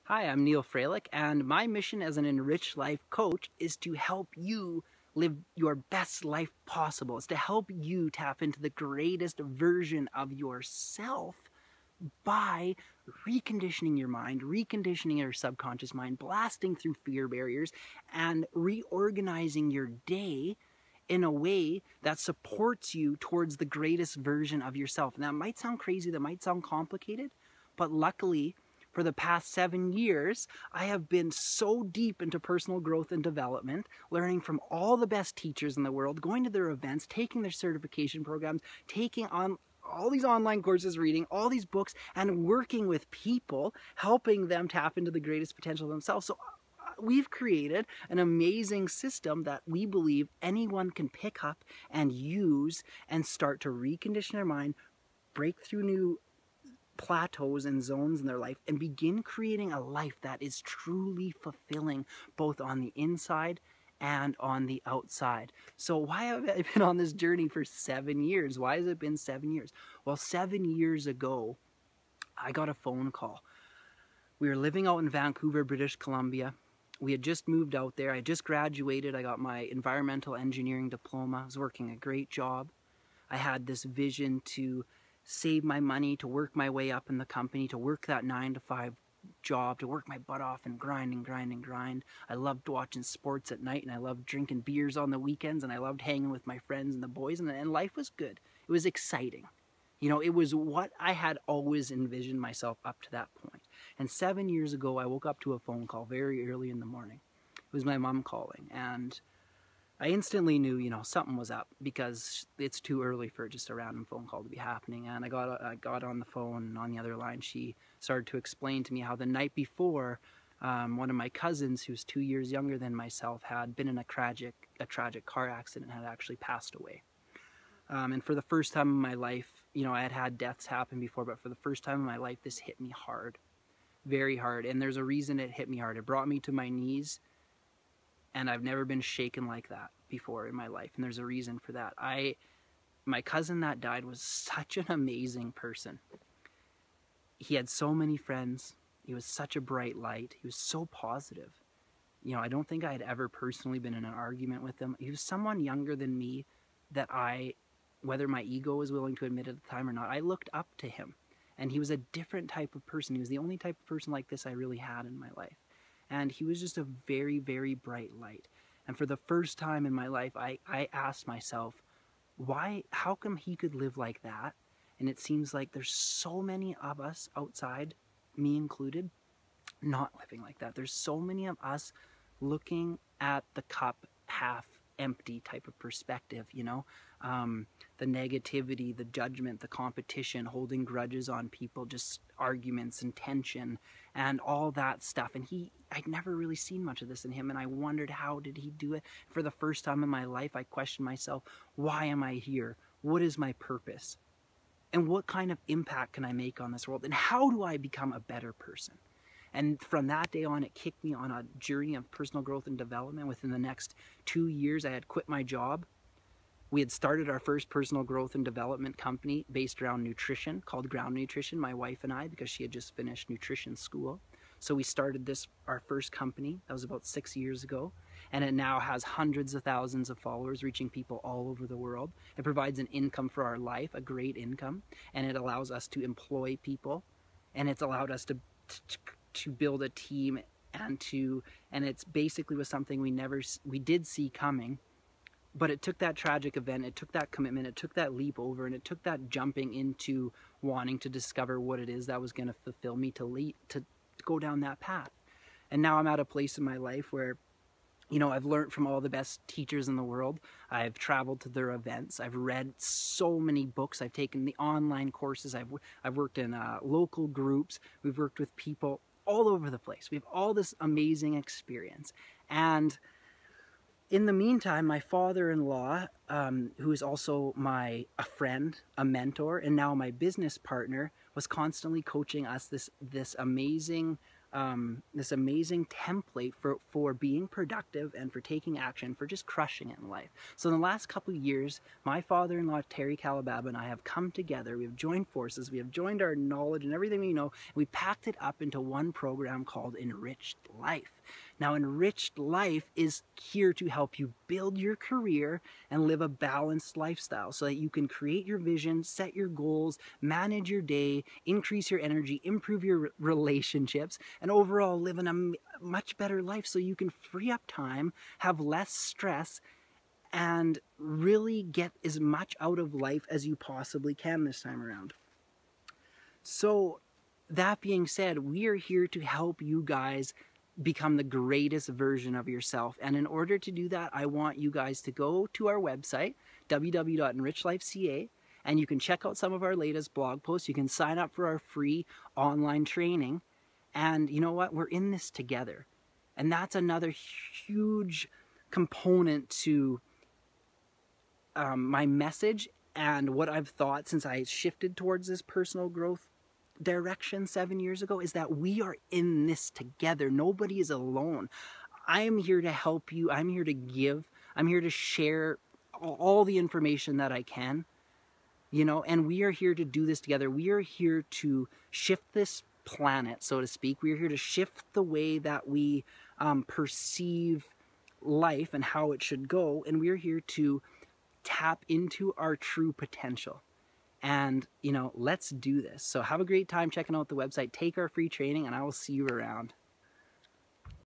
Hi, I'm Neil Freilich, and my mission as an Enriched life coach is to help you live your best life possible. It's to help you tap into the greatest version of yourself by reconditioning your mind, reconditioning your subconscious mind, blasting through fear barriers, and reorganizing your day in a way that supports you towards the greatest version of yourself. And that might sound crazy, that might sound complicated, but luckily, for the past 7 years, I have been so deep into personal growth and development, learning from all the best teachers in the world, going to their events, taking their certification programs, taking on all these online courses, reading all these books, and working with people, helping them tap into the greatest potential of themselves. So we've created an amazing system that we believe anyone can pick up and use and start to recondition their mind, break through new plateaus and zones in their life, and begin creating a life that is truly fulfilling both on the inside and on the outside. So why have I been on this journey for 7 years? Why has it been 7 years? Well, 7 years ago, I got a phone call. We were living out in Vancouver, British Columbia. We had just moved out there. I just graduated. I got my environmental engineering diploma. I was working a great job. I had this vision to save my money, to work my way up in the company, to work that 9-to-5 job, to work my butt off and grind and grind and grind. I loved watching sports at night, and I loved drinking beers on the weekends, and I loved hanging with my friends and the boys, and life was good. It was exciting. You know, it was what I had always envisioned myself up to that point. And 7 years ago, I woke up to a phone call very early in the morning. It was my mom calling, and I instantly knew, something was up, because it's too early for just a random phone call to be happening. And I got on the phone, and on the other line, she started to explain to me how the night before, one of my cousins, who's 2 years younger than myself, had been in a tragic car accident and had actually passed away. And for the first time in my life, I had had deaths happen before, but for the first time in my life, this hit me hard, very hard. And there's a reason it hit me hard. It brought me to my knees, and I've never been shaken like that before in my life. And there's a reason for that. My cousin that died was such an amazing person. He had so many friends. He was such a bright light. He was so positive. I don't think I had ever personally been in an argument with him. He was someone younger than me that whether my ego was willing to admit at the time or not, I looked up to him. And he was a different type of person. He was the only type of person like this I really had in my life. And he was just a very, very bright light. And for the first time in my life, I asked myself, how come he could live like that? And it seems like there's so many of us outside, me included, not living like that. There's so many of us looking at the cup half empty type of perspective, the negativity, the judgment, the competition, holding grudges on people, just arguments and tension and all that stuff. And I'd never really seen much of this in him, and I wondered, how did he do it? For the first time in my life, I questioned myself, why am I here? What is my purpose? And what kind of impact can I make on this world? And how do I become a better person? And from that day on, it kicked me on a journey of personal growth and development. Within the next 2 years, I had quit my job. We had started our first personal growth and development company based around nutrition, called Ground Nutrition, my wife and I, because she had just finished nutrition school. So we started our first company. That was about 6 years ago. And it now has hundreds of thousands of followers, reaching people all over the world. It provides an income for our life, a great income. And it allows us to employ people. And it's allowed us to build a team, and it's basically was something we did see coming. But it took that tragic event, it took that commitment, it took that leap over, and it took that jumping into wanting to discover what it is that was going to fulfill me to go down that path. And now I'm at a place in my life where, I've learned from all the best teachers in the world. I've traveled to their events. I've read so many books. I've taken the online courses. I've worked in local groups. We've worked with people all over the place. We have all this amazing experience. And in the meantime, my father-in-law, who is also a friend, a mentor, and now my business partner, was constantly coaching us this amazing this amazing template for being productive and for taking action, for just crushing it in life. So in the last couple of years, my father-in-law, Terry Calababa, and I have come together. We have joined forces. We have joined our knowledge and everything we know. And we packed it up into one program called Enriched Life. Now, Enriched Life is here to help you build your career and live a balanced lifestyle so that you can create your vision, set your goals, manage your day, increase your energy, improve your relationships, and overall live in a much better life so you can free up time, have less stress, and really get as much out of life as you possibly can this time around. So that being said, we are here to help you guys become the greatest version of yourself. And in order to do that, I want you guys to go to our website, www.enrichedlife.ca, and you can check out some of our latest blog posts. You can sign up for our free online training. And you know what? We're in this together. And that's another huge component to my message and what I've thought since I shifted towards this personal growth direction 7 years ago, is that we are in this together. Nobody is alone. I am here to help you. I'm here to give. I'm here to share all the information that I can, you know, and we are here to do this together. We are here to shift this planet, so to speak. We are here to shift the way that we perceive life and how it should go, and we are here to tap into our true potential. And, you know, let's do this. So have a great time checking out the website. Take our free training, and I will see you around.